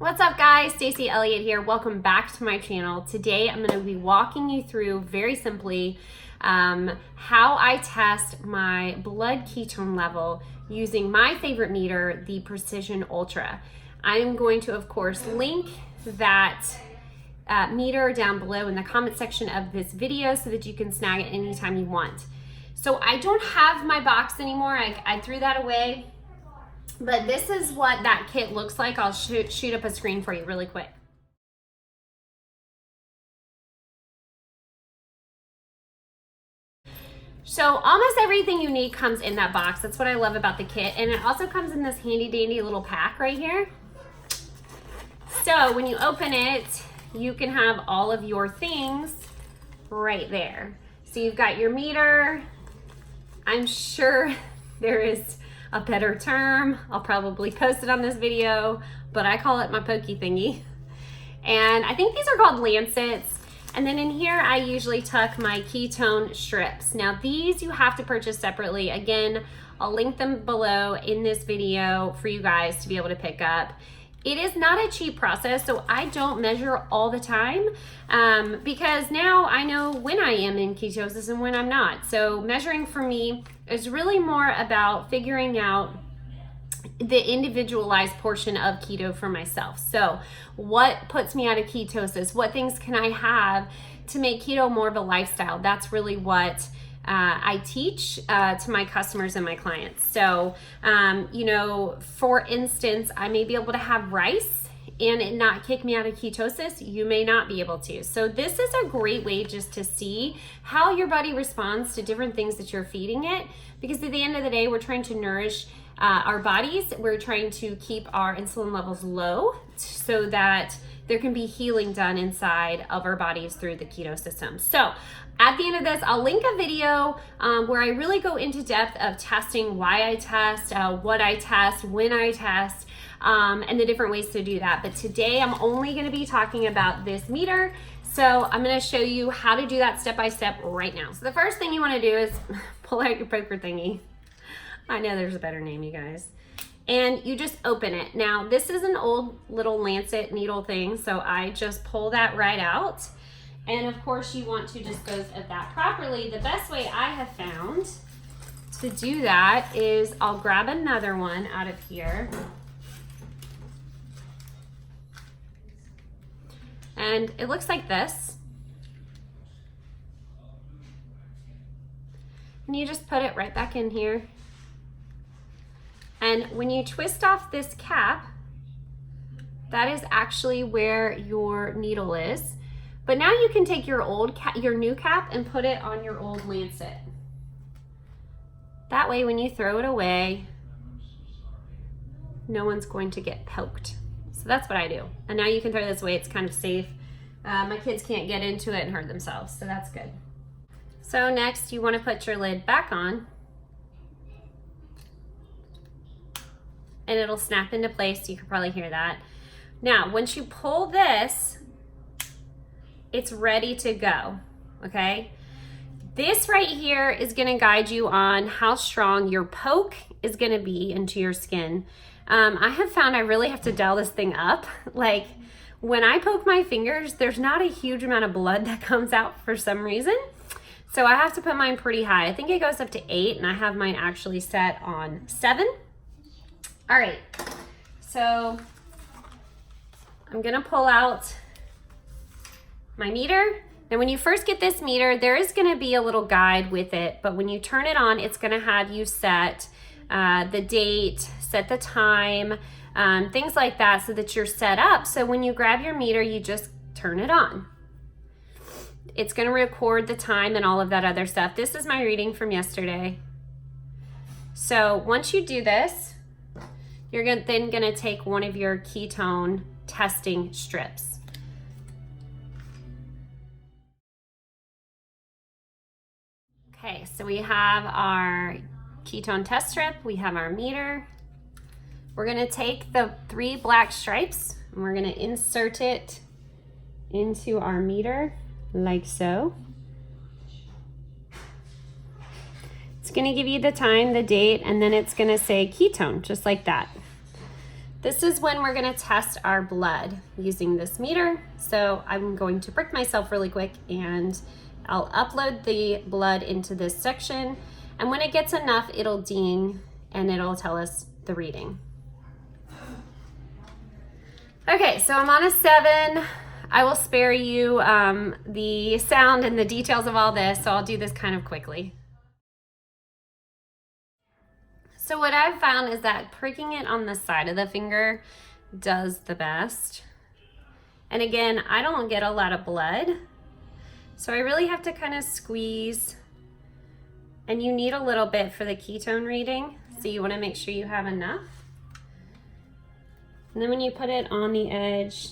What's up guys, Stacey Elliott here. Welcome back to my channel. Today I'm going to be walking you through very simply how I test my blood ketone level using my favorite meter, the Precision Xtra. I'm going to of course link that meter down below in the comment section of this video so that you can snag it anytime you want. So I don't have my box anymore. I threw that away. But this is what that kit looks like. I'll shoot up a screen for you really quick. So almost everything you need comes in that box. That's what I love about the kit. And it also comes in this handy dandy little pack right here. So when you open it, you can have all of your things right there. So you've got your meter. I'm sure there is a better term. I'll probably post it on this video, but I call it my pokey thingy. And I think these are called lancets. And then in here, I usually tuck my ketone strips. Now these you have to purchase separately. Again, I'll link them below in this video for you guys to be able to pick up. It is not a cheap process, so I don't measure all the time because now I know when I am in ketosis and when I'm not. So measuring for me is really more about figuring out the individualized portion of keto for myself. So what puts me out of ketosis? What things can I have to make keto more of a lifestyle? That's really what I teach to my customers and my clients. So, you know, for instance, I may be able to have rice and it not kick me out of ketosis. You may not be able to. So this is a great way just to see how your body responds to different things that you're feeding it. Because at the end of the day, we're trying to nourish our bodies. We're trying to keep our insulin levels low so that there can be healing done inside of our bodies through the keto system. So at the end of this, I'll link a video where I really go into depth of testing why I test, what I test, when I test, and the different ways to do that. But today I'm only going to be talking about this meter. So I'm going to show you how to do that step by step right now. So the first thing you want to do is pull out your poker thingy. I know there's a better name, you guys. And you just open it. Now this is an old little lancet needle thing, so I just pull that right out. And of course you want to dispose of that properly. The best way I have found to do that is I'll grab another one out of here. And it looks like this. And you just put it right back in here. And when you twist off this cap, that is actually where your needle is. But now you can take your new cap and put it on your old lancet. That way when you throw it away, no one's going to get poked. So that's what I do. And now you can throw this away, it's kind of safe. My kids can't get into it and hurt themselves, so that's good. So next you want to put your lid back on. And it'll snap into place. You can probably hear that. Now, once you pull this, it's ready to go, okay? This right here is gonna guide you on how strong your poke is gonna be into your skin. I have found I really have to dial this thing up. Like, when I poke my fingers, there's not a huge amount of blood that comes out for some reason. So I have to put mine pretty high. I think it goes up to 8, and I have mine actually set on 7. All right, so I'm gonna pull out my meter. And when you first get this meter, there is gonna be a little guide with it, but when you turn it on, it's gonna have you set the date, set the time, things like that so that you're set up. So when you grab your meter, you just turn it on. It's gonna record the time and all of that other stuff. This is my reading from yesterday. So once you do this, you're then gonna take one of your ketone testing strips. Okay, so we have our ketone test strip, we have our meter. We're gonna take the 3 black stripes and we're gonna insert it into our meter like so. It's gonna give you the time, the date, and then it's gonna say ketone, just like that. This is when we're gonna test our blood using this meter. So I'm going to prick myself really quick and I'll upload the blood into this section. And when it gets enough, it'll ding and it'll tell us the reading. Okay, so I'm on a 7. I will spare you the sound and the details of all this, so I'll do this kind of quickly. So what I've found is that pricking it on the side of the finger does the best. And again, I don't get a lot of blood, so I really have to kind of squeeze. And you need a little bit for the ketone reading, so you want to make sure you have enough. And then when you put it on the edge,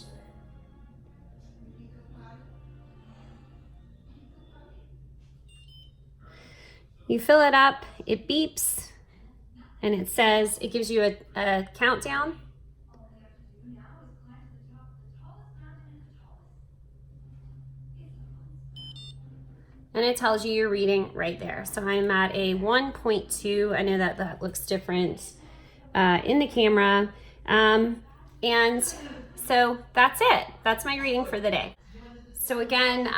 you fill it up, it beeps, and it says, it gives you a countdown. And it tells you your reading right there. So I'm at a 1.2. I know that that looks different in the camera. And so that's it. That's my reading for the day. So again,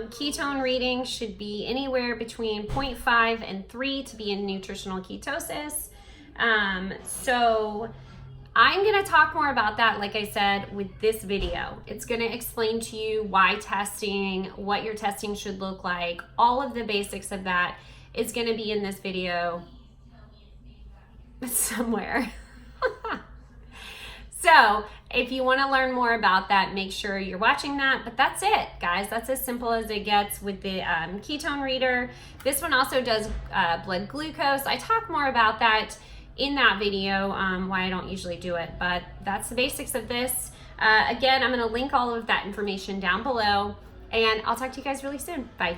ketone reading should be anywhere between 0.5 and 3 to be in nutritional ketosis. So I'm gonna talk more about that, like I said, with this video. It's gonna explain to you why testing, what your testing should look like, all of the basics of that is gonna be in this video somewhere. So if you want to learn more about that, make sure you're watching that. But that's it, guys. That's as simple as it gets with the ketone reader. This one also does blood glucose. I talk more about that in that video, why I don't usually do it. But that's the basics of this. Again, I'm going to link all of that information down below. And I'll talk to you guys really soon. Bye.